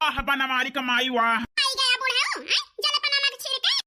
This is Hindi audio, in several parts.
वाह बनवारी कमाई वाह।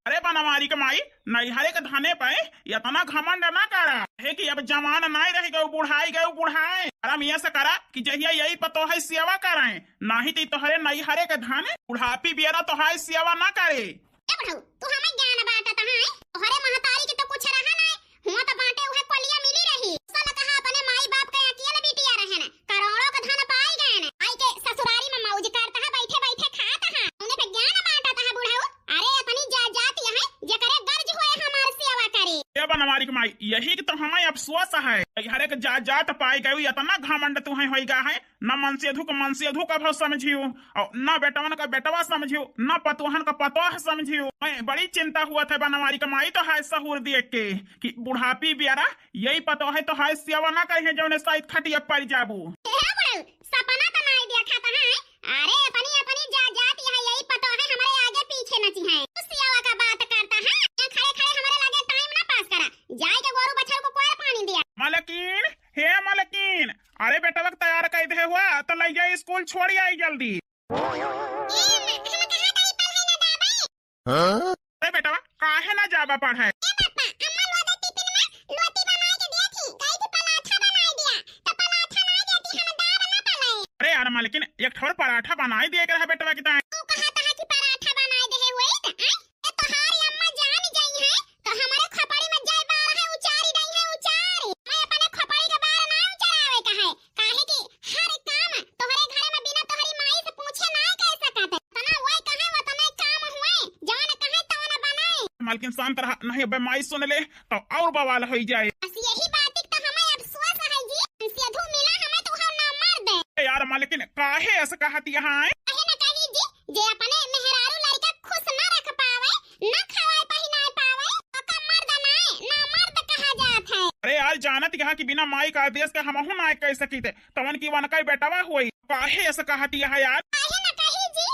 अरे बनवारी कमाई नैहरे के धने पे इतना घमंड ना करा है कि अब जमान नहीं रह गए बुढ़ाई गए बुढ़ाए। अरे ये से करा कि जहिया यही पतो है सेवा कराए नहीं तो तोहरे नैहरे के धने बुढ़ापी बियरा तो है सेवा ना करे। तू हमें ज्ञान बांटत है तोहरे महतारी के तो कुछ रहा नहीं हुआ तो बांटे हुए कोलिया मिली रही साला कहा अपने माई बाप के अकेले बिटिया रहे न करोड़ों का धन पाई गए न आई के ससुरारी में मौज करता है बैठे बैठे खाता है उन्हें पे ज्ञान बांटता है बुढ़ाऊ। अरे अपनी जात है जेकरे गर्ज होए हमार सेवा करे। ये बनवारी कमाई यही तो हमें अफसोस है हर एक जात पाई गई इतना घमंड तू है होगा है न मन से धु का समझियो और न बेटवन का बेटवा समझियो न पतोहन का पतोह समझियो। मैं बड़ी चिंता हुआ था बनवारी कमाई तो है सहूर देख के कि बुढ़ापी बियारा यही पतो है तो है सेवा ना करे जो ने शायद खटिया पड़ जाबू। सपना तो नहीं देखा था है। अरे अपनी अपनी जात यही पतो है हमारे आगे पीछे नची है सेवा का बात करता है खड़े खड़े हमारे लगे टाइम ना पास करा जाए के गोरू बछड़ को कोई पानी दिया। मलकीन हे मलकीन अरे बेटा वक्त तैयार कर दे हुआ तो ले जाए स्कूल छोड़ आई जल्दी। अरे बेटा काहे ना जाबा पढ़े अरे यार मलकिन एक ठोर पराठा बनाई दिए रहा बेटवा की ताए मालकिन शांत रहा नहीं अब माई सुन ले तो और बवाल हो जाए। यही बात तो हमें अफसोस है जी सिद्धू मिला हमें तो हम ना मार दे। यार मालकिन काहे ऐसा कहती यहाँ है काहे ना कही जी जे अपने मेहरारू लड़का खुश ना रख पावे ना खवाए पहिनाए पावे तो का मर्द ना मर्द कहा जात है। अरे यार जानत यहाँ की बिना माई का आदेश के हम ना कह सकी थे तवन की वन का बेटवा हुई काहे ऐसा कहती है यार। काहे ना कही जी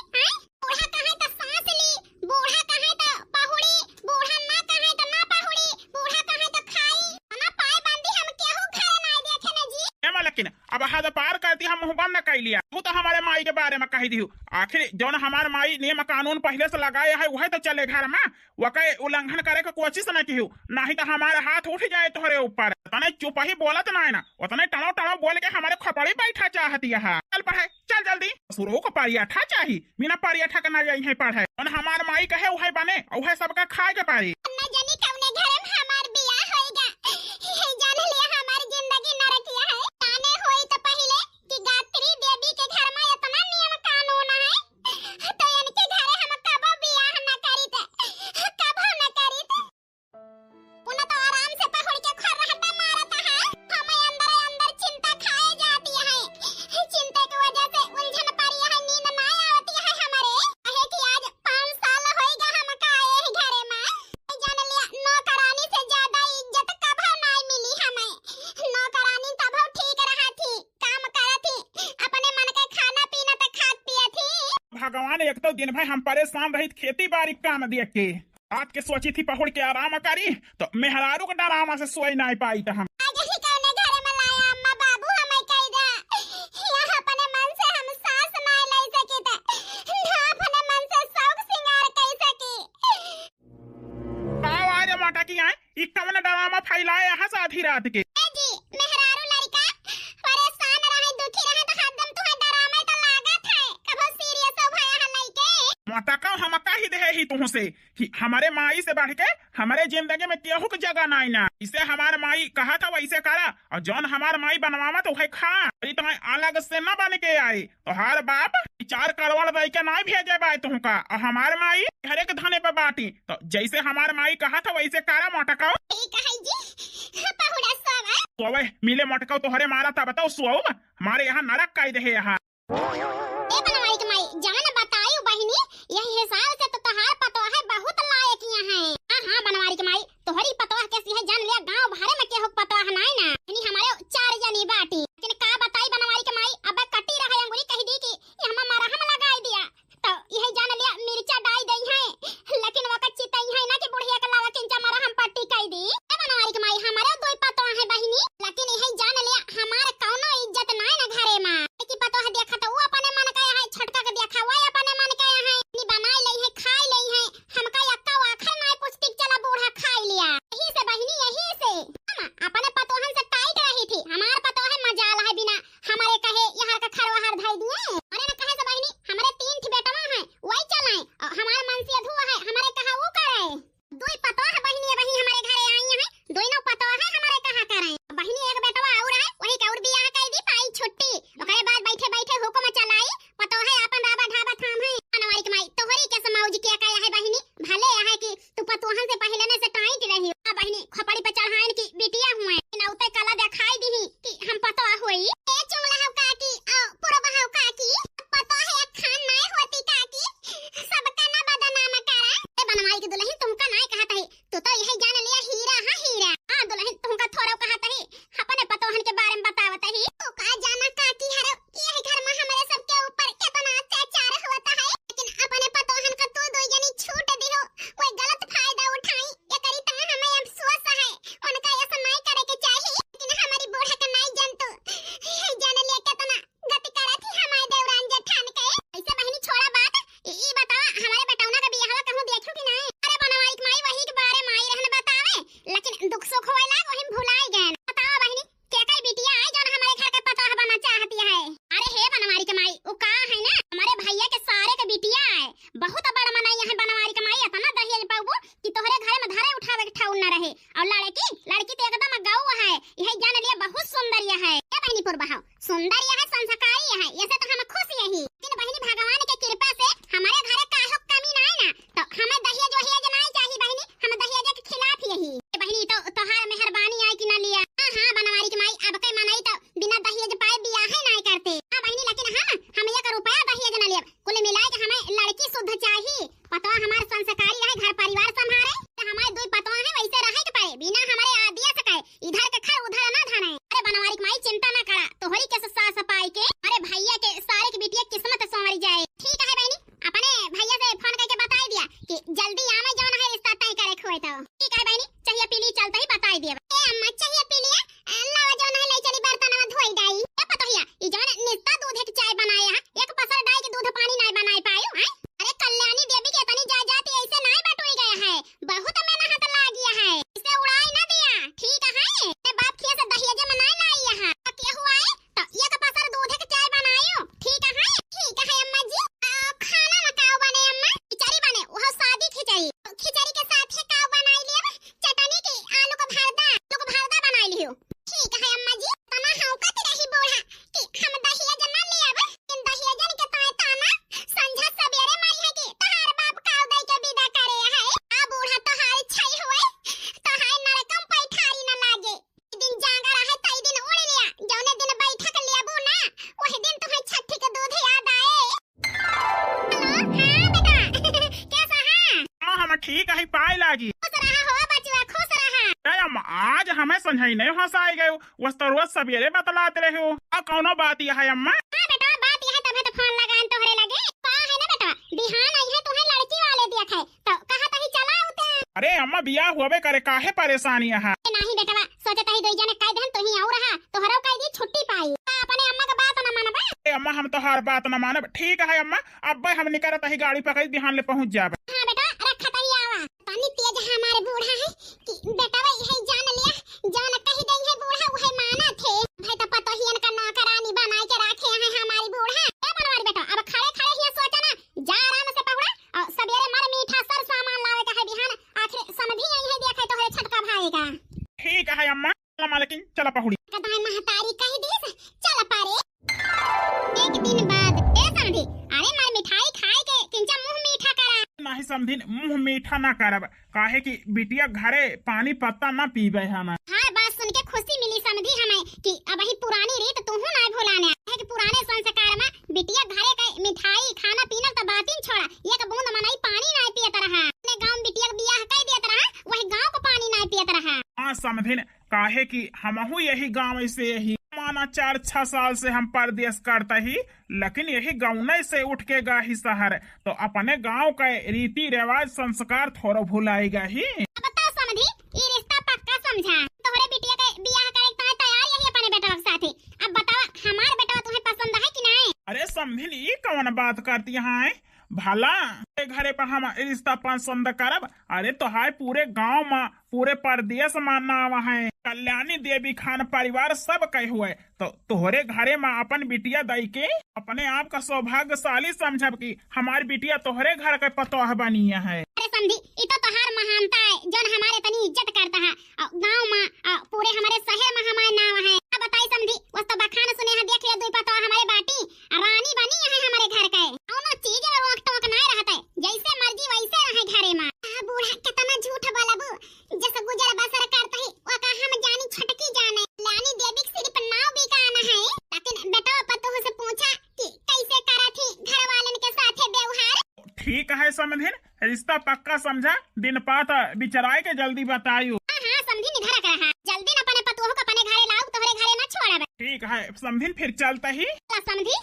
बूढ़ा कहे तो सांस ली बूढ़ा कहे तो पहुड़ी बूढ़ा ना कहे तो ना पहुड़ी बूढ़ा कहे तो खाई ना पाए बंदी हम केहू घरे ना देखे ना जी। ए मलकिन अब हद पार करती हम मुंह बंद कर लिया वो तो हमारे माई के बारे में कही दी आखिर जो हमारे माई नियम कानून पहले से लगाए है वही तो चले घर में वके उल्लंघन करे के कोशिश न की नहीं तो हमारे हाथ उठ जाए तोहरे ऊपर उतने चुप ही बोलत ना है ना उतने टणो टणो बोल के हमारे खपड़ी बैठा चाहती है। चल पढ़े चल जल्दी सुरो को परियाठा चाहिए बिना परियाठा के ना जाए पढ़े हमारे माई कहे वही बने वही सबका खाए के पारी न जानी कवने घर में हमार बियाह होएगा जान लिया हमारी जिंदगी नरकिया है ताने होई तो पहले कि गायत्री देवी के घर में इतना नियम कानून है तो इनके घरे हम कबो बियाह न करी थे कबो न करी थे उन्हें तो आराम से पहुड़ के खरहटा मारता है हमें अंदर अंदर चिंता खाए जाती है चिंता की वजह से उलझन पड़ी है नींद ना आती है हमारे कहे कि आज 5 साल होएगा हम का आए हैं घरे में जान लिया नौकरानी से ज्यादा इज्जत कभी नहीं मिली हमें नौकरानी तब ठीक रहा थी काम करा थी अपने मन के खाना पीना तक खात पिया थी। भगवान एक तो दिन भर हम परेशान रही खेती बाड़ी काम देख के रात के सोची थी पहुड़ के आराम करी तो मेहरारू के डरामा से सोई नहीं पाई तो हम आज ही कौने घरे में लाया अम्मा बाबू हमें कह दा यहाँ अपने मन से हम सांस ना ले सके ता ना अपने मन से शौक सिंगार कर सके। आज माटा की आए इक्का डरामा फैलाए यहाँ से आधी रात के जी मेहरारू लड़का परेशान रहे दुखी रहे तो हरदम तुम्हें डरामे तो लागत है कभी सीरियस हो भया नहीं के माता का हम कही दे ही तुम से कि हमारे माई से बढ़ के हमारे जिंदगी में केहू की जगह नहीं ना इसे हमारे माई कहा था वैसे करा और जौन हमारे माई बनवावा तो वही खा तुम्हें अलग से न बन के आई तो हर बाप 4 करोड़ दे के नहीं भेजे बाई तुमका और हमारे माई हर एक धने पे बांटी तो जैसे हमारे माई कहा था वैसे करा मोटका ठीक है जी पहुड़ा सब सोवे मिले मोटका तोहरे मारा था बताओ सो हमारे यहाँ नरक का दे यहाँ ए बनवाई के माई जान बतायू बहिनी यही हिसाब से तो तोहार पतो है बहुत लायक यहाँ है। हां बनवारी के माई तोहरी पतो कैसी है जान लिया गांव भरे में केहू पतो है नहीं ना यानी हमारे 4 जनी बाटी लेकिन का बताई बनवारी के माई अब कटी रहे अंगुली कह दी कि हम मरहम लगाई दिया तो यही जान लिया मिर्चा डाई गई है लेकिन वो कच्ची तई है ना कि बुढ़िया के लावा किंचा मरहम पट्टी कह दी। ए बनवारी के माई हमारे 2 पतो है बहिनी लेकिन यही जान लिया हमारे कौनो इज्जत नहीं ना घरे में की पतो है देखा तो वो अपने मन का है छटका के देखा वो अपन ठीक है पाए लागी। खुश रहा हो बचवा, खुश रहा। अरे अम्मा आज हमें समझाई नहीं हंसाई गए, वह तो रोज सवेरे बतलाते रहे हो। कौनो बात यह है अम्मा? हाँ बेटा बात यह है, तभी तो फोन लगान तोहरे लगे। का है ना बेटा, बिहान आई है तुम्हें लड़की वाले दिया है तो कहा तही चला उते। अरे अम्मा बियाह हुए करे काहे परेशानी है? नहीं बेटा सोचे तही दो जने कह देन तो ही आऊ रहा तोहरो कह दी छुट्टी पाई। अपने अम्मा का बात न मानबे। अम्मा हम तो हर बात न मानब। ठीक है अम्मा, अब हम निकल तही गाड़ी पकड़ बिहान ले पहुंच जाब। हाँ बेटा रखा तही आवा। पानी तेज हमारे बूढ़ा है कि बेटा यही जान लिया, जान कह दई है बूढ़ा वही माना थे। भाई तो पतो ही इनका नौकरानी बनाई के रखे हैं हमारी बूढ़ा। ए बनवारी बेटा अब खड़े खड़े ही सोचा ना, जा आराम से पहुड़ा और सवेरे मर मीठा सर सामान लावे का है बिहान। आखिर समझी आई है देखे तोहरे छटका भाई का। ठीक है अम्मा, मालकिन चला पहुड़ी। कदाई महतारी कह दी चल पारे। एक दिन बाद ए समझी, अरे मर मिठाई खाए के किंचा मुंह मीठा करा। नहीं समझी मुंह मीठा ना करब, काहे कि बिटिया घरे पानी पत्ता ना पीबे हम। हाँ बात सुन के खुशी मिली समझी हमें कि अब ही पुरानी रीत तू ना भुलाने है कि पुराने संस्कार में बिटिया घरे के मिठाई खाना पीना तो बात ही छोड़ा, एक बूंद मनाई पानी ना पियत रहा। अपने गांव बिटिया के बियाह कह देत रहा, वही गांव को पानी ना पियत रहा। हाँ समझिन, काहे कि हमहू यही गांव से यही माना 4-6 साल से हम परदेश करते ही, लेकिन यही गाँव से उठ के गाही शहर, तो अपने गांव का रीति रिवाज संस्कार थोड़ा भुलाएगा ही। बताओ समझी, ये रिश्ता पक्का समझा। तोहरे बिटिया के बियाह करे के तैयार यही अपने बेटा के साथे। अब बताओ हमार बेटा तुम्हें पसंद है कि नहीं? अरे समझिन ये कौन बात करती है भला? घरे पर हम रिश्ता पसंद करब? अरे तो हाय पूरे गांव में पूरे प्रदेश में नाम है, कल्याणी देवी खान परिवार सब कहे हुए, तो तोहरे घरे में अपन बिटिया दई के अपने आप का सौभाग्यशाली समझब कि हमारी बिटिया तोहरे घर के पतोह बनी है। अरे समझी ये तो तोहार महानता है जो हमारे तनी इज्जत करता है गांव में पूरे हमारे शहर में हमारे नाम है। अब बताई समझी वस तो बखान सुने है, देख लिया दुई पतो हमारे बाटी रानी बनी है हमारे घर के। कौनो चीज में रोक टोक नहीं रहता, जैसे मर्जी वैसे रहे घरे में। बूढ़ा कितना झूठ बोलबू, जैसे गुजर बसर करता ही वो का हम जानी छटकी जाने। लानी देवी सिर्फ नाव भी काना है, लेकिन बेटा पतो से पूछा कि कैसे करा थी घर वालन के साथ व्यवहार। ठीक है समझिन, रिश्ता पक्का समझा, दिन पात बिचराए के जल्दी बतायू। हाँ समझी निधर कर रहा, जल्दी न अपने पतोह को अपने घरे लाओ, तोहरे घरे न छोड़ब। ठीक है समझिन, फिर चलता ही। समझी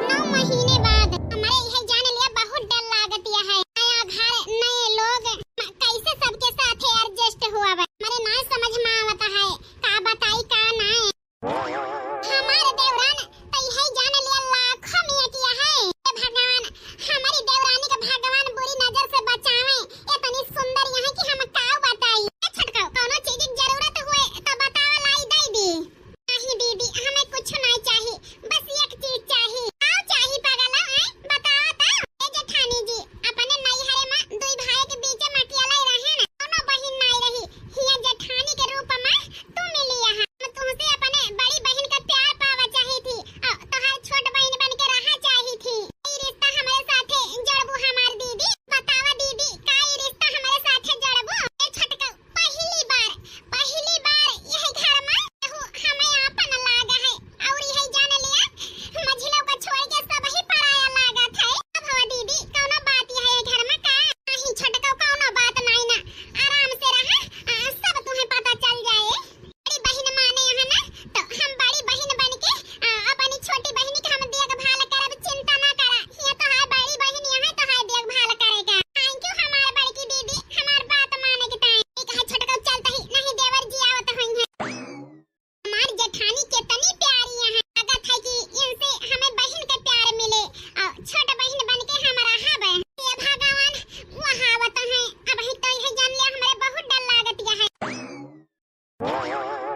9 महीने बाद हमारे यह जाने लिया बहुत डर लागतिया है। नया घर नए लोग कैसे सबके साथ एडजस्ट हुआ है हमारे ना समझ में आवता है। का बताई का ना हमारे देवरान तो यह जाने लिया लाखों में किया है। भगवान हमारी देवरानी के भगवान बुरी नजर से बचावे। इतनी सुंदर यहाँ की हम का बताई। छटकाओ कोनो चीज की जरूरत हुए तो बतावा लाई दे दी। नहीं दीदी हमें कुछ नहीं चाहिए, बस एक चीज चाहिए। आओ चाहिए पागल है बताओ तो। ए जेठानी जी अपने नैहरे में दुई भाई के बीच में अकेला ही रहे ना, दोनों बहन नहीं रही, हिया जेठानी के रूप में तू मिली है। हम तुमसे अपने बड़ी बहन का प्यार पावा चाहिए थी और तोहार छोट बहन बन के रहा चाहिए थी। ये रिश्ता हमारे साथे जोड़बू हमार दीदी। बतावा दीदी का ये रिश्ता हमारे साथे जोड़बू? ए छटका पहली बार यही घर में हमें आपन लागा है और यही जान लिया मझिलों को छोड़ के सब ही पराया लागा था। अब हो दीदी कौनो बात है घर में का? नहीं छटका कौनो बात नहीं ना, आराम से रहा, सब तुम्हें पता चल जाए। बड़ी बहन माने है ना, तो हम बड़ी बहन बन के अपनी छोटी बहन की हम देखभाल करब, चिंता ना करा। ये तो है बड़ी बहन यहाँ तो है देखभाल करेगा। थैंक यू हमारे बड़की दीदी, हमार बात माने के टाइम। एक है छटका चलता ही नहीं देवर जी आवत होंगे। हमारी जेठानी कितनी प्यारी है, लागत है कि इनसे हमें बहन के प्यार मिले और छोटा बहन बन के हमारा हब। ये भगवान वहाँ आवत है। अब ही तो यह जान लिया हमारे बहुत डर लागत है।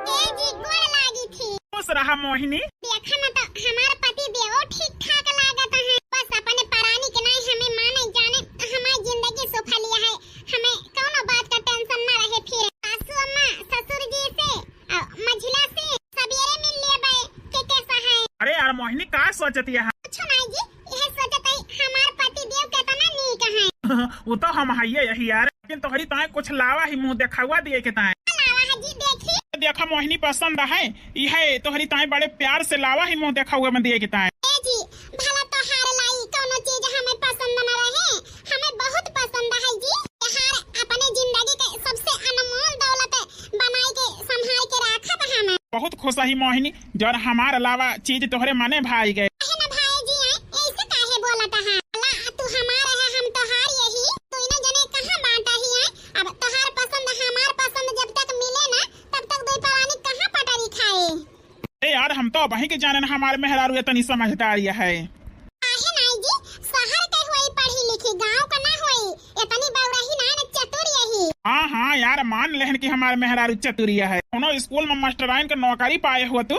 ए जी गोड़ लागी थी। खुश रहा मोहिनी। देखा ना तो हमारे पति देव ठीक ठाक लागत है, बस अपने परानी के नहीं हमें माने जाने हमारी जिंदगी सुखलिया है। हमें कोनो बात का टेंशन ना रहे। फिर सासू अम्मा ससुर जी से मझिला से सवेरे मिल लेबे के कैसा है। अरे यार मोहिनी का सोचती है? कुछ नहीं जी, यह सोचत है हमार पति देव कितना नीक है। वो तो हम हाइये यही यार, लेकिन तोहरी ताए कुछ लावा ही मुंह देखावा दिए के ताए। लावा है जी देखी। देखा मोहिनी पसंद है, यह तोहरी ताए बड़े प्यार से लावा ही मुंह देखावा में दिए के ताए। ए जी भला तो हार लाई कोनो चीज हमें पसंद न रहे, हमें बहुत पसंद है खुश ही मोहिनी जौन हमार अलावा चीज तोहरे मने भाई गए। है ना भाई जी ऐसे काहे बोलत है? अल्लाह तू हमार है हम तोहार यही तू इने जने कहां बांटा ही है। अब तोहार पसंद हमार पसंद जब तक मिले ना तब तक दो प्राणी कहां पटारी खाए। ए यार हम तो वही के जाने हमारे मेहरारू इतनी समझदारी है। आहे नाई जी शहर के होई पढ़ी लिखी गांव का ना होई इतनी बौरही ना न चतुर यही। हाँ यार मान लेहन की हमारे मेहरारू चतुरिया है। कोनो स्कूल में मास्टराइन के नौकरी पाए हो तो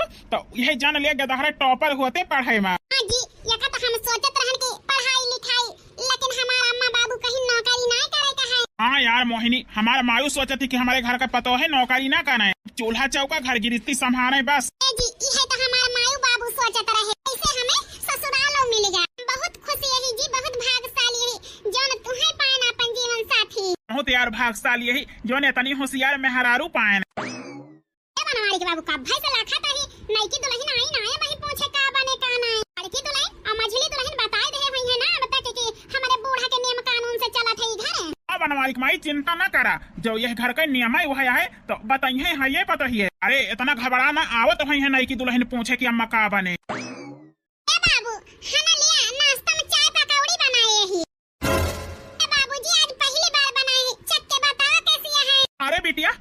यही जान लिया गदहरे टॉपर होते पढ़ाई में। हां जी यका तो हम सोचत रहन की पढ़ाई लिखाई लेकिन हमार अम्मा बाबू कहीं नौकरी ना करे का है। हाँ यार मोहिनी हमारे मायू सोचती कि हमारे घर का पतो है नौकरी ना करना है, चूल्हा चौका घर गिरस्ती संभाले बस। ए जी यह तो हमार मायू बाबू सोचत रहे ऐसे हमें ससुरालो मिल गया। बहुत खुशी है जी बहुत भाग्यशाली है जौन तुम्हें पाएन अपन जीवन साथी। बहुत यार भाग्यशाली यही जो ने इतनी होशियार मेहरारू पाएन। ए बनवारी के बाबू का भाई से लाखा ताही नईकी दुल्हन आई ना है वही पूछे का बने का ना है। लड़की दुल्हन और मझली दुल्हन बताए दे हुई है ना बता के हमारे बूढ़ा के नियम कानून से चलत है घर। बनवारी माई चिंता न करा जो यह घर का नियम है वह है तो बताइए है ये पता ही है। अरे इतना घबरा ना आवत हुई है नईकी दुल्हन पूछे कि अम्मा का बने। ए बाबू खाना लिया नाश्ता में चाय पकौड़ी बनाए ही। ए बाबूजी आज पहली बार बनाए चख के बताओ कैसी है। अरे बिटिया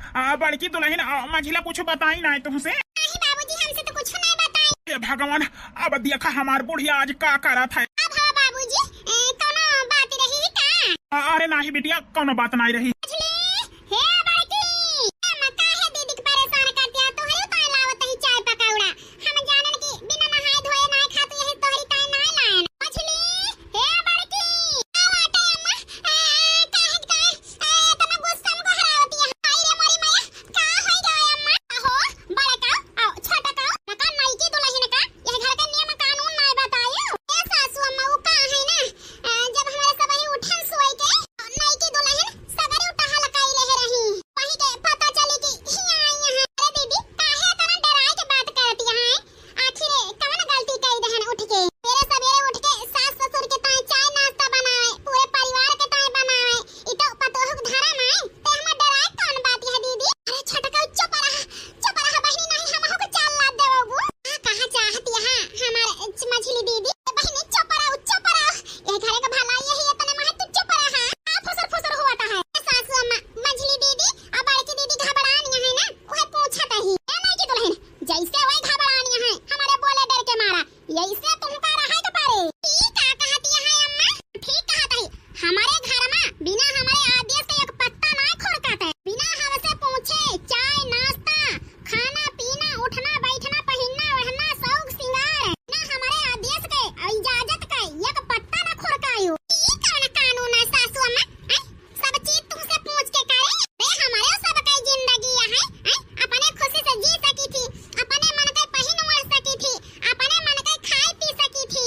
बड़की दुल्हन मझिला कुछ बताई ना तुमसे। नहीं बाबूजी हमसे तो कुछ नहीं बताई। भगवान अब देखा हमार बुढ़िया आज का करा था। अब हाँ बाबूजी कोनो बात रही का? अरे नहीं बिटिया कोनो बात नहीं रही। हे बड़की मक्का है दीदी के परेशान करती है तोहरे ताई लावत ही चाय पकौड़ा हम जानन की बिना नहाए धोए ना खाती है तोहरी ताई नहीं लायन। मछली हे बड़की आवाटे अम्मा काहे तना गुस्सा में हरावती है। आई रे मोरी मैया का होई गए अम्मा? हो बड़ा का छोटा का नका नईकी दुल्हन का यह घर का नियम कानून नहीं बतायो। ए सासू अम्मा वो का है ना जब हमारे सब ही उठन सोई के नईकी दुल्हन सगरी उठा लकाई ले रही वही के पता चली कि हिया आई है। अरे दीदी काहे तना डराई के बात करती है? आखिर कौन गलती कई दहन उठ के मेरे सवेरे उठ के सास ससुर के ताई चाय नाश्ता बनावे पूरे परिवार के ताई बनावे ई तो पतोहक धर्म है ते हम डराई कौन बात है दीदी? अरे छटका चुप रहा बहनी नहीं हम हो के चाल ला देबो। कहां चाहती है हमारे मछली दीदी बहनी चुप रहा ये घरे का भलाई यही है तने मह तू चुप रहा फुसर होता है। सासू अम्मा मछली दीदी अब बड़की दीदी घबरानी है ना ओहे पूछत ही ए नहीं की दुल्हन जैसे वही घबरानी है हमारे बोले डर के मारा यैसे तुम का रहा के पारे। ठीक का कहती है अम्मा? ठीक कहत है हमारे घर में बिना हमारे आदेश के एक पत्ता ना खुरकत है बिना हमसे पूछे चाय नाश्ता खाना पीना उठना बैठना पहनना ओढ़ना शौक सिंगार ना हमारे आदेश के इजाजत के एक पत्ता ना खुरकायो। ई कौन कानून है सासू अम्मा? सब चीज तुमसे पूछ के करे बे हमारे सब की जिंदगी है अपने खुशी से जी सकी थी अपने मन के पहन ओढ़ सकी थी अपने मन के खाए पी सकी थी।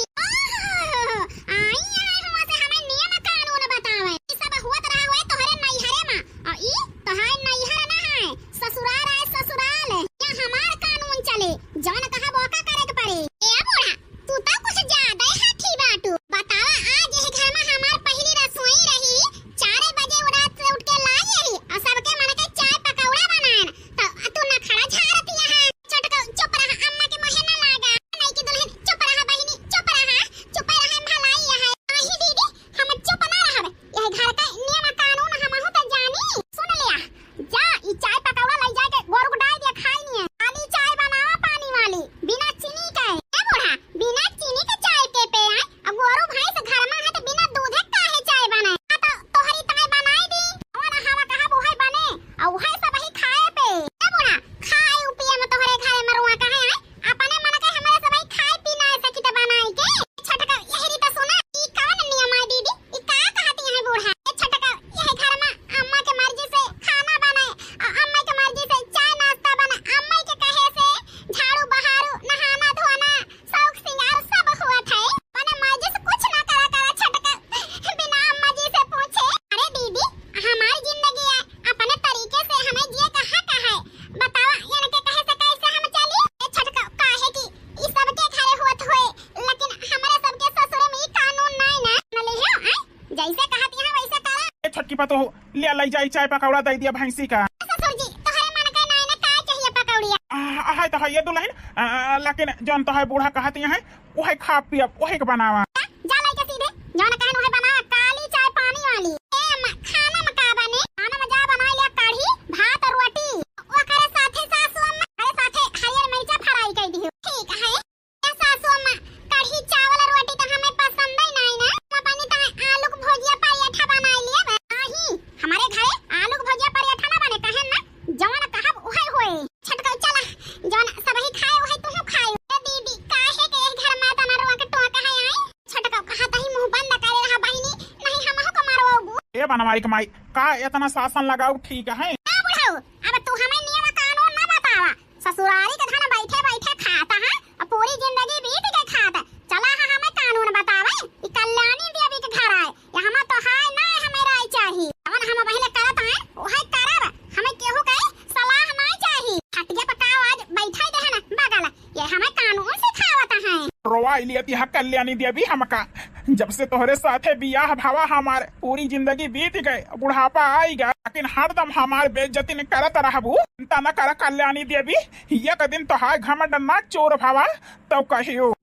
आई है हुआ से हमें नियम कानून बतावे ई सब होत रहा हुए तोहरे नैहरे में और ई तोहरे नैहर ना है ससुराल है ससुराल यहाँ हमार कानून चले जौन कहा बोका करे के पड़े। ए बूढ़ा तू तो कुछ ज्यादा ही हाथी बाटू बतावा आज यह घर में हमार पहली रसोई रही 4 बजे रात से उठ के लाई रही और सबके मन के चाय पकौड़ा बनान तो तू न खड़ा झाड़ती है। चटका चुप रहा अम्मा के मुंह ना लागा नहीं की दुल्हन चुप रहा बहनी चुप रहा भलाई है। नहीं दीदी हम चुप ना रहब यह घर का नियम कानून हम हो तो जानी सुन लिया जा ई चाय पकौड़ा ले जाके गोरू को डाल दिया खाई नहीं खाली चाय बनावा पानी वाली बिना चीनी के। ए बूढ़ा बिना चीनी के चाय पे आए अब गोरू भाई से घर में है तो बिना दूध काहे चाय बनाए तो तोहरी ताई बनाई दी और हवा कहा बुहाई बने और वही सब ही खाए पे। ए बूढ़ा खाए उपिया में तोहरे घर में रुआ कहे आए अपने मन के हमारे सब ही खाए पीना है सकी तो बनाई के। छटका यही तो सुना ई कौन नियम है दीदी ई का कहती है बूढ़ा? छटका यही घर में अम्मा के मर्जी से खाना बनाए और अम्मा के मर्जी से चाय नाश्ता बनाए अम्मा के कहे से झाड़ू बहारू नहाना धोना शौक सिंगार सब हुआ था अपने मर्जी से कुछ ना करा छटका बिना अम्मा जी से पूछे। अरे दीदी हमारी जिंदगी है अपने तरीके से हमें जिए कहा है बतावा यानी के कहे से कैसे हम चली। छटका काहे की ई सबके घरे होत होए लेकिन हमारे सबके ससुर में ई कानून नहीं ना नले है जैसे कहती है वैसे करा। छटकी पतो ले जाई चाय पकौड़ा दे दिया भैंसी का। ससुर जी तोहरे मन के नहीं ना का चाहिए पकौड़िया? हाय तो है ये दुल्हन, लेकिन जौन तो है बूढ़ा कहती है वही खा पियब वही के बनावा। जा लइका सीधे जौन कहन वही बनावा, काली चाय पानी वाली। ए खाना में का बने? खाना में जा बनाई लिया कढ़ी भात और रोटी, ओकरे साथे सासु अम्मा अरे साथे हरियर मिर्चा फ्राई कर दियो। ठीक है ए सासु अम्मा, कढ़ी चावल और रोटी तो हमें पसंद ही नहीं ना। अपनी तो आलू के भुजिया पराठा बनाई लिया। नहीं हमारे घरे आलू के भुजिया पराठा ना बने, कहन ना जौन कहब वही होए। छटका चला जौन सबही खाए वही तू खाए। दीदी काहे के घर में तना रुआ के टोका है आई? छटका कहा तही मुंह बंद करे रहा बहिनी, नहीं हमहु को मारवाबू। ए बनवाई कमाई का इतना शासन लगाऊ ठीक है? ना बुढ़ाऊ, अब तू हमें नियम कानून ना बतावा। ससुराली के धन बैठे बैठे खाता है और पूरी जिंदगी बीत गई खाता। चला हा हमें कानून बतावे। ई कल्याणी देवी के घर आए या हम तो हाय ना हमें राय चाहिए। जवन हम पहले करत है ओहे करब, हमें केहू के सलाह नहीं चाहिए। हटिया पकाओ आज बैठा दे है ना बगल, ये हमें कानून सिखावत है। रोवा लियती है कल्याणी देवी हमका, जब से तोहरे साथे बियाह भावा हमारे पूरी जिंदगी बीत गए, बुढ़ापा आई गया, लेकिन हरदम हमारे बेइज्जती न करत रहबू। चिंता न कर कल्याणी देवी, एक दिन तो हाय घमंड ना चोर भावा तो कहियो।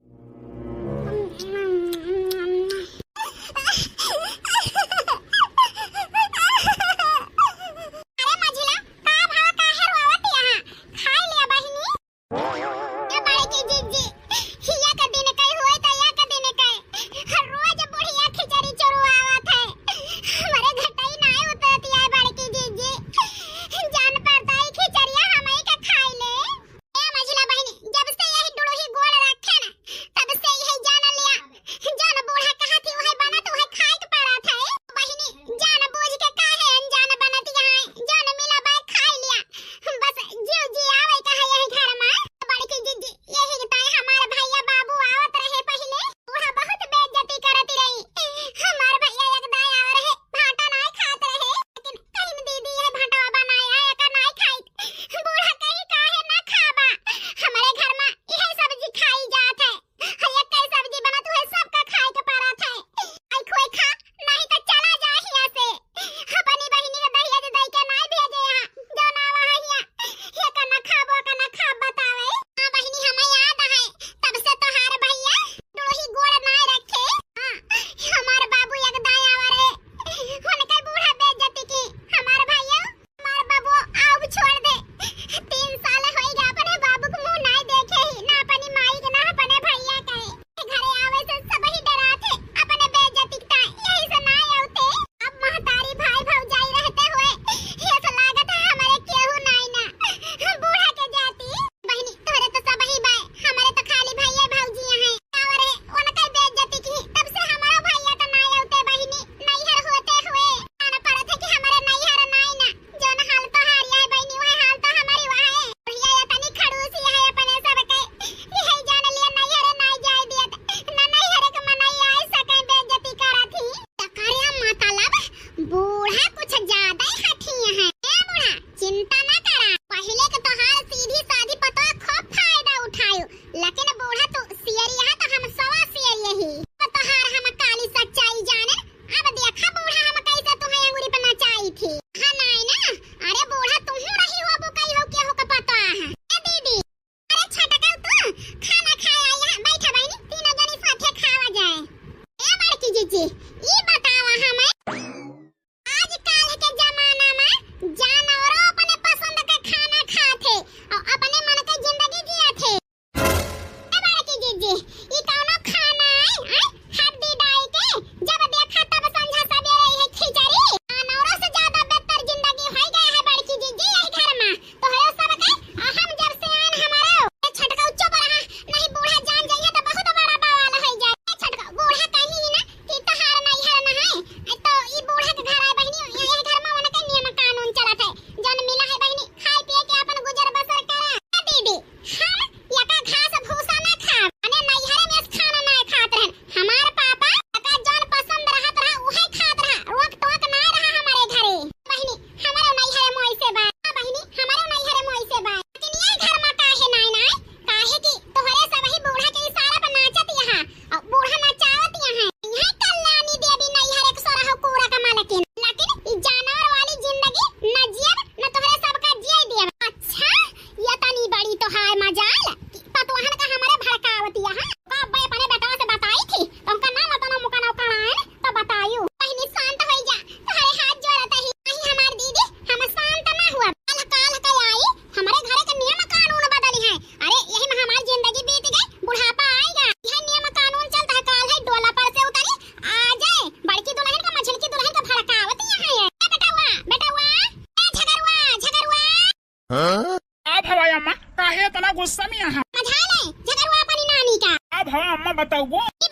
अरे मझिला का भाव काहे रोवत यहाँ? खाई लिया बहिनी। ए बाई की जीजी, हिया का दिन कई हुए त या का दिन कई। हर रोज बुढ़िया खिचड़ी चुरवावत है। हमारे घटाई नाय उतरती है बाई की जीजी। जान पड़ता है खिचड़िया हमें का खाई ले। ए मझिला बहिनी, जब से यही डुड़ोही गोड़ रखे ना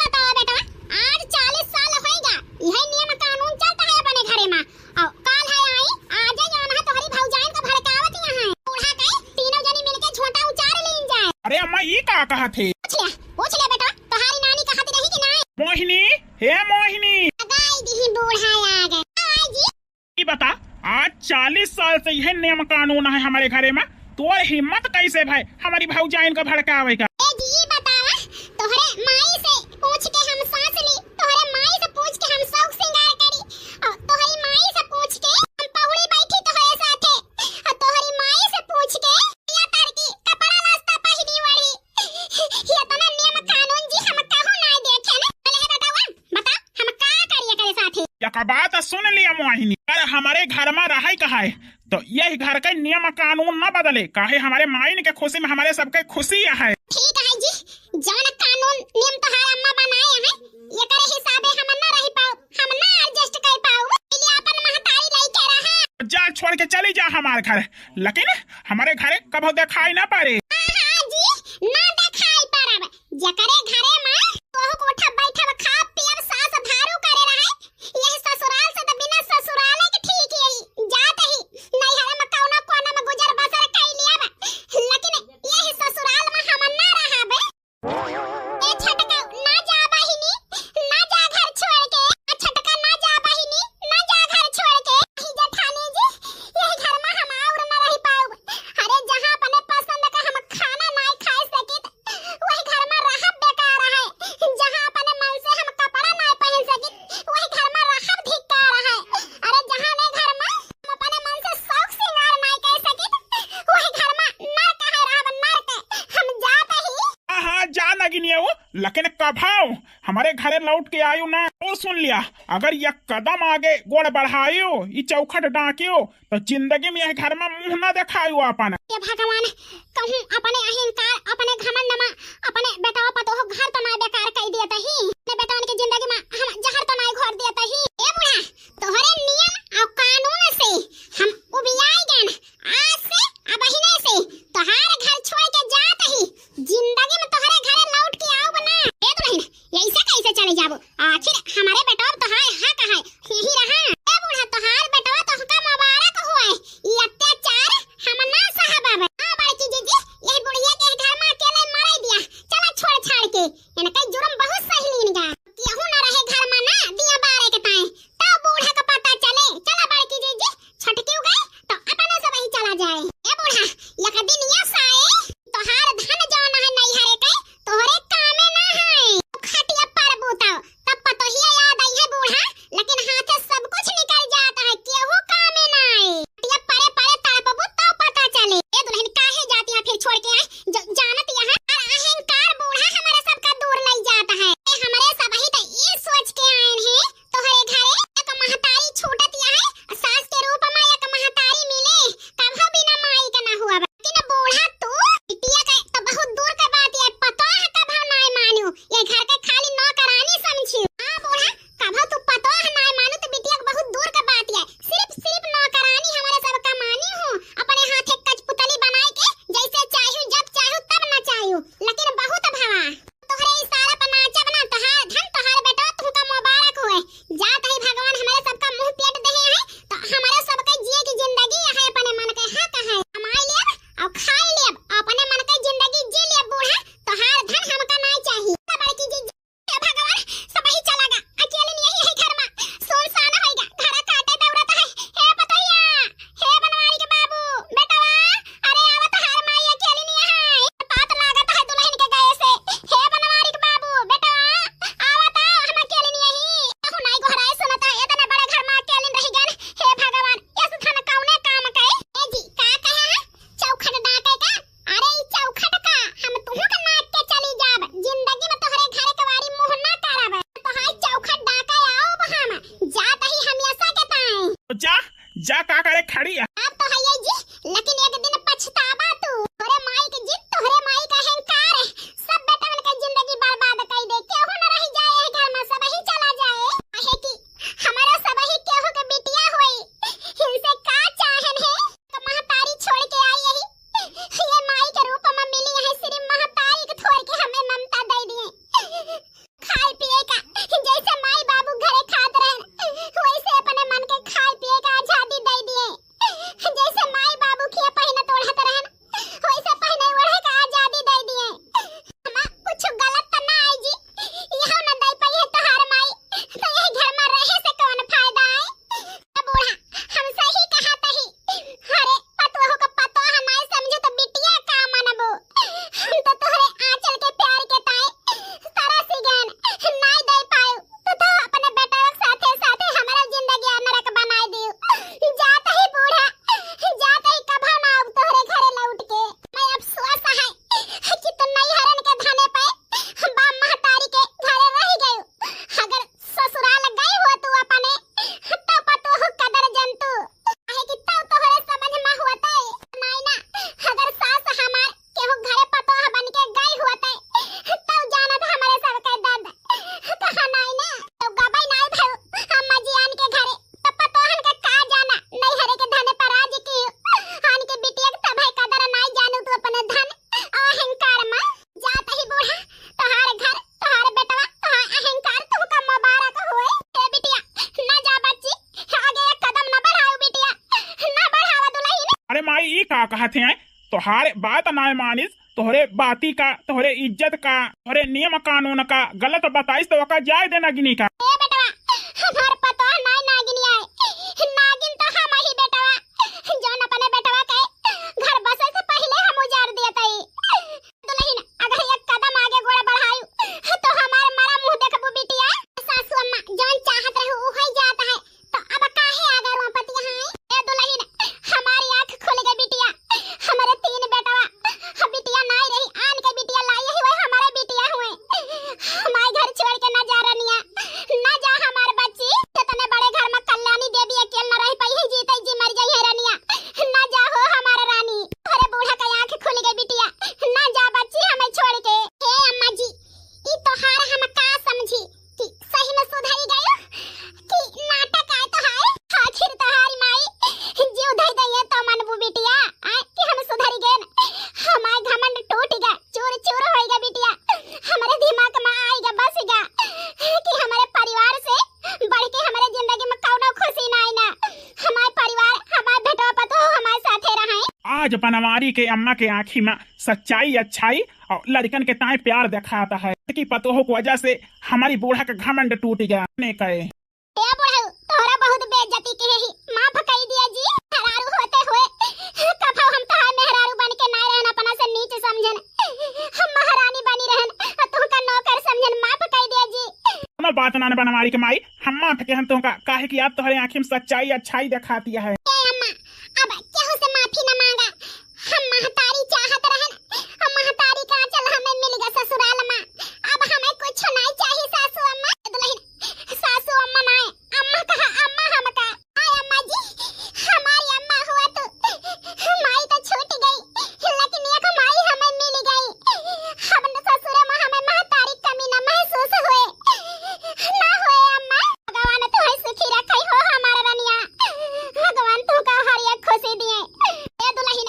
बताओ बेटा, आज 40 साल होएगा यही नियम कानून चलता है अपने घरे में। और काल है आई आज जौन है तोहरी भौजाइन को भड़कावत यहाँ बूढ़ा कहे तीनों जनी मिलके झोंटा उचार लीन जाए। अरे अम्मा ये का कहा थे? पूछ ले बेटा, तुम्हारी नानी कहती रही कि नहीं? मोहिनी, हे मोहिनी, लगाई दी बूढ़ा आ गए। आई जी ये बता, आज 40 साल से यह नियम कानून है हमारे घरे में, तो हिम्मत कैसे भाई हमारी भौजाइन को भड़कावे का? ए जी बतावा, तोहरे माई से पूछ के हम सांस ली, तोहरे माई से पूछ के हम शौक श्रृंगार करी, और तोहरी माई से पूछ के हम पहुड़ी बैठी तोहरे साथे, और तोहरी माई से पूछ के या तार की कपड़ा रास्ता पहिनी वाली। ये तना नियम कानून जी हम कहू ना देखे ना। पहले बतावा, बता हम का करिए करे साथे? या का बात सुन लिया मोहिनी, अरे हमारे घर में रहा कहा है तो यही घर का नियम कानून न बदले, काहे हमारे माइन के खुशी में हमारे सबके खुशी है। ठीक है जी, जौन कानून नियम तोहार अम्मा बनाए हैं ये करे हिसाबे हम ना रही पाओ, हम ना एडजस्ट कर पाओ, इसलिए अपन महतारी लाई के रहा। जा छोड़ के चली जा हमारे घर, लेकिन हमारे घर कभी दिखाई ना पड़े। हां जी, ना दिखाई पड़ब। जकरे घरे में तोह कोठा बैठब खा पियब सास धारू करे रहे, यही ससुराल से तो बिना ससुराले के ठीक यही जात ही नैहर में कौनो कोना में गुजर बसर कर लिया, लेकिन यही ससुराल में हम ना रहबे। ए छटका ना जा बहिनी, ना जा घर छोड़ के। छटका ना जा बहिनी, ना जा घर छोड़ के। ही जेठानी जी, यही घर में हम और ना रह पाओ। अरे जहां अपने पसंद का हम खाना ना खा सकित वही घर में रहब बेकार है, जहां अपने मन से हम कपड़ा ना पहन सकित वही घर में रहब धिक्कार है। अरे जहां ने घर में हम अपने मन से शौक श्रृंगार ना कर सकित वही घर में नर कहे रहब, नर हम जात ही। हाँ जा लगिनिया वो, लेकिन कभाओ हमारे घरे लौट के आयु ना। और सुन लिया, अगर यह कदम आगे गोड़ बढ़ायो, ये चौखट डाकियो तो जिंदगी में यह घर में मुंह ना दिखायो अपन। ये भगवान कहूं अपने अहंकार अपने घमंड में अपने बेटाओ पतोह घर तो ना बेकार कर देता ही, अपने बेटाओं की जिंदगी में हम जहर तो ना घोर देता ही। ए बूढ़ा, तोहरे नियम और कानून से हम उबियाई गन, आज से अब ही नहीं से तोहार घर छोड़ के जात ही, जिंदगी में तोहरे घरे लौट के आओ ना। ए दुल्हन, ऐसे कैसे चले जाबो? आखिर हमारे बेटाओ तोहार हक है यही रहा। ए बूढ़ा, तोहार बेटाओ तोहका मुबारक होए, ये अत्याचार हम ना सहब। हां बड़की जीजी, यही बुढ़िया के घर में अकेले मर दिया, चला छोड़ छाड़ के, इनका जुर्म बहुत सही लीनगा। केहू ना रहे घर में ना दिया बारे के ताए, तब बूढ़ा का पता चले। चला बड़की जीजी, छटकी गई तो अपने सब ही चला जाए। ए बूढ़ा, एक दिन ये साए तोहार धन जौन है नैहरे के तोहरे कामे ना है, खटिया पर बूताओ तब पतो ही याद आई है बूढ़ा, लेकिन हाथ से सब कुछ निकल जाता है, केहू कामे ना आए। खटिया परे परे तड़पबू तो पता चले। ए दुल्हन काहे जाती है फिर छोड़ के आए, जानत यहाँ अहंकार बूढ़ा हमारे सबका दूर नहीं जाता है। हमारे सब ही तो ये सोच के आए हैं तोहरे घरे एक महतारी छूटत यहाँ, सास के रूप में एक महतारी मिले, कभी बिना माई के ना हुआ। लेकिन बूढ़ा तू बिटिया का तो बहुत दूर का बात है, पता है कभी ना मानू, ये घर के खाली नौकरानी समझी। हां बूढ़ा, कभी तू पता है ना मानू तो बिटिया का बहुत दूर का बात है, सिर्फ नौकरानी हमारे सब का मानी हूं, अपने हाथ एक कचपुतली बनाए के जैसे चाहूं जब चाहूं तब ना चाहूं, लेकिन बहुत भवा तोहरे इशारा पर नाचब ना, तोहार धन तोहार बेटा तुमका मुबारक होए। जात ही भगवान हमारे सबका मुंह पेट दे है, तो हमारे सबके जिए की जिंदगी है अपने मन के हक है, कमाई लेब और खाई लेब, अपने मन के जिंदगी जी लेब। बूढ़ा, तोहार धन हमका नहीं चाहिए। बड़की जी भगवान सब ही चलागा, अकेले नहीं है घर में, सुनसान होएगा, घर काटे दौड़त है। हे पतैया, हे बनवारी के बाबू बेटवा, अरे आवत हार माई अकेले नहीं है, पात लागत है दुल्हन के गए से। हे बनवारी के बाबू बेटवा, आवत हम अकेले नहीं है, कहू नहीं घोराए सुनता है, इतने बड़े घर में अकेले रह गन। हे भगवान, इस धन कौने काम के? ए जी का कहे है चौखट डाके का? अरे ई चौखट का हम तुहू के नाक के चली जाब, जिंदगी में तोहरे घरे के वारी मुंह ना करब, तोहार चौखट डाके आओ हम जात ही हमेशा के ताए। तो जा का करे खड़ी है। अब तो है ये जी, लेकिन एक दिन पछतावा तू, तोरे माई के जिद तोहरे माई का अहंकार है, सब बेटन के जिंदगी बर्बाद कर दे, केहू ना रह जाए है घर में, सब ही चला जाए। काहे कि हमारा सब ही केहू के बिटिया होई, इनसे का चाहन है, तो महतारी छोड़ के आई यही, ये माई के रूप में मिली है, सिर्फ महतारी के छोड़ के हमें ममता दे दिए। खाए का कहते हैं तोहारे बात ना मानिस, तोहरे बाती का, तोहरे इज्जत का, तोहरे नियम कानून का गलत बताइस तो ओका जाय देना गिनी का। ए बेटवा हमार पतो नाय नागिन आए, नागिन तो हम ही बेटवा जोन अपने बेटवा के घर बसे से पहले हम उजाड़ दिया तई। दुल्हन अगर एक कदम आगे गोड़ा बढ़ायु तो हमार मारा मुंह देखबू बिटिया। सासू अम्मा जोन चाहत रहू उ होई जाता है, तो अब काहे अगर वहां पति है। ए दुल्हन हमारी आंख खुल गई बिटिया, हमारे 3 बेटवा बिटिया नाई रही, आन के बिटिया लाई ही वही हमारे बिटिया हुए। हमारे घर छोड़ के ना जा रनिया, ना जा हमार बच्ची, इतने बड़े घर में कल्याणी देवी अकेले न रह पाई है, जीते जी मर गई है रनिया। ना जा हो हमारा रानी, अरे बूढ़ा का आंख खुल गई बिटिया, ना जा बच्ची हमें छोड़ के। हे अम्मा जी ई तोहार हम का समझी कि सही में सुधरी गयो कि नाटक आए तो है। आखिर तोहारी माई जीव दे दई तो मनबू बिटिया आए कि हम सुधरी गए। हमार घमंड टूट गया, चूर चूर हो गया बिटिया, हमारे दिमाग में आएगा बस गया कि हमारे परिवार से बढ़ के हमारे जिंदगी में कौनो खुशी ना आई ना। हमारे परिवार हमारे बेटवा पतो हमारे साथे रहे। आज बनवारी के अम्मा के आँखी में सच्चाई अच्छाई और लड़कन के ताए प्यार दिखाता है कि पतोह की वजह से हमारी बूढ़ा का घमंड टूट गया। ने कहे ए बुढ़ऊ तोहरा बहुत बेइज्जती के ही माफ कर दिया जी। मेहरारू होते हुए कभो हम तोहार मेहरारू बन के ना रहना, अपना से नीच समझन, हम महारानी बनी रहन तू का नौकर समझन, माफ कर दिया जी। कोनो बात ना बनवारी के माई, हम माफ के हम तुमका काहे कि आप तोहरे आँखी में सच्चाई अच्छाई दिखाती है। ए अम्मा अब केहू से माफी न मांगा, हम महतारी चाहत रहन, हम महतारी का चल हमें मिल गया ससुराल में, अब हमें कुछ नहीं चाहिए। सासू अम्मा दुल्हन सासू अम्मा ना अम्मा कहा, अम्मा हम का आय अम्मा जी, हमारी अम्मा हुआ तो माई तो छूट गई, लेकिन एक माई हमें मिल गई। हम ससुर में हमें महतारी कमी न महसूस हुए ना हुए। अम्मा भगवान तो है सुखी रखई हो हमारा रनिया, भगवान तू का हर एक खुशी दिए। ए दुल्हन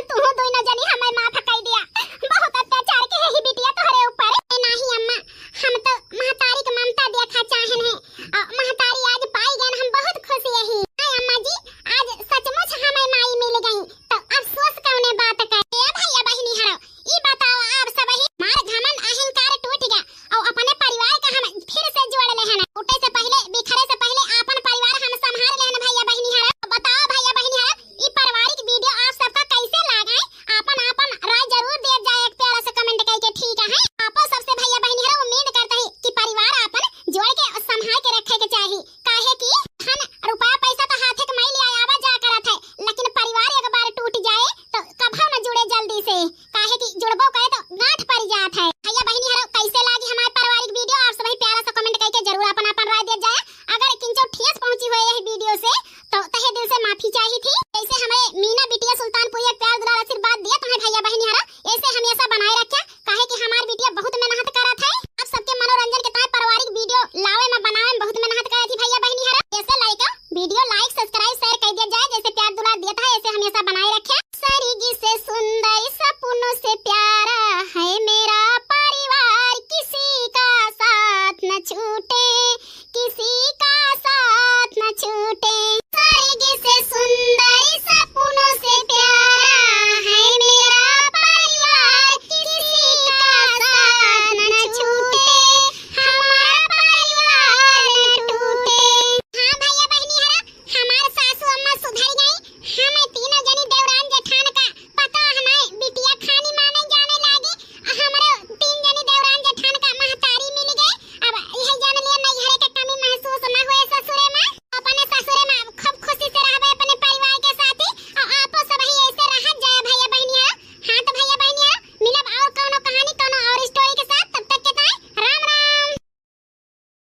तू दो न जानी हमें माफ कर दिया, बहुत अत्याचार के ही बिटिया तोहरे ऊपर। नहीं अम्मा हम तो महतारी की ममता देखा चाहन है, और महतारी आज पाई गन हम बहुत खुशी है। हाय अम्मा जी आज सचमुच हमें माई मिल गई, तो अफसोस कौने बात का। ए भैया बहिनी हरो ई बताओ आप सब ही मार घमंड अहंकार टूट गया और अपने परिवार का हम फिर से जोड़ ले हन। टूटे से पहले बिखरे से पहले अपन परिवार हम संभाल लेन। भैया बहिनी हरो बताओ भैया बहिनी हरो ई पारिवारिक वीडियो आप सबका कैसे लगा है, अपन अपन राय जरूर दे जाए, एक प्यारा सा कमेंट करके ठीक है। आपो सबसे भैया बहिनी हरो उम्मीद करते हैं कि परिवार अपन जोड़ के और संभाल के रखे के चाहिए, काहे कि धन रुपया पैसा तो हाथ के माई ले आवा जा करत है, लेकिन परिवार एक बार टूट जाए तो कभो न जुड़े जल्दी से, काहे कि जुड़बो कहे तो गांठ पड़ जात है। भैया बहिनी हरो कैसे लगी हमारे पारिवारिक वीडियो आप सभी प्यारा सा कमेंट करके जरूर अपन